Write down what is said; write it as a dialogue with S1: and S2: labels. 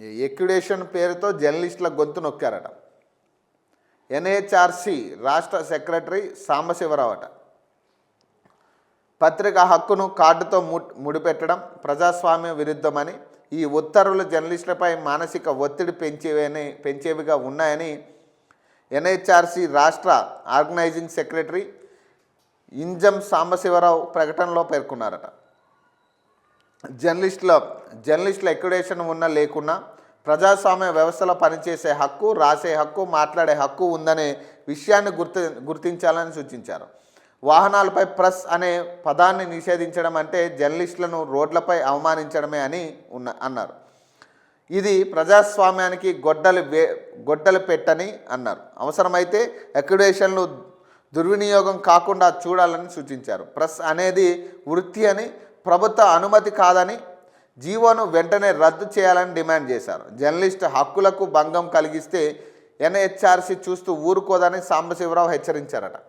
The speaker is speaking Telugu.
S1: ఎక్యుడేషన్ పేరుతో జర్నలిస్టుల గొంతు నొక్కారట. ఎన్హెచ్ఆర్సి రాష్ట్ర సెక్రటరీ సాంబశివరావు అట. పత్రికా హక్కును కార్డుతో ముడిపెట్టడం ప్రజాస్వామ్య విరుద్ధమని, ఈ ఉత్తర్వులు జర్నలిస్టులపై మానసిక ఒత్తిడి పెంచేవిగా ఉన్నాయని ఎన్హెచ్ఆర్సి రాష్ట్ర ఆర్గనైజింగ్ సెక్రటరీ ఇంజం సాంబశివరావు ప్రకటనలో పేర్కొన్నారట. జర్నలిస్టుల ఎక్యుడేషన్ ఉన్నా లేకున్నా ప్రజాస్వామ్య వ్యవస్థలో పనిచేసే హక్కు, రాసే హక్కు, మాట్లాడే హక్కు ఉందనే విషయాన్ని గుర్తించాలని సూచించారు. వాహనాలపై ప్రెస్ అనే పదాన్ని నిషేధించడం అంటే జర్నలిస్టులను రోడ్లపై అవమానించడమే అని అన్నారు. ఇది ప్రజాస్వామ్యానికి గొడ్డలి పెట్టని అన్నారు. అవసరమైతే ఎక్యుడేషన్లు దుర్వినియోగం కాకుండా చూడాలని సూచించారు. ప్రెస్ అనేది వృత్తి అని, ప్రభుత్వ అనుమతి కాదని జీవోను వెంటనే రద్దు చేయాలని డిమాండ్ చేశారు. జర్నలిస్టు హక్కులకు భంగం కలిగిస్తే ఎన్హెచ్ఆర్సీ చూస్తూ ఊరుకోదని సాంబశివరావు హెచ్చరించారట.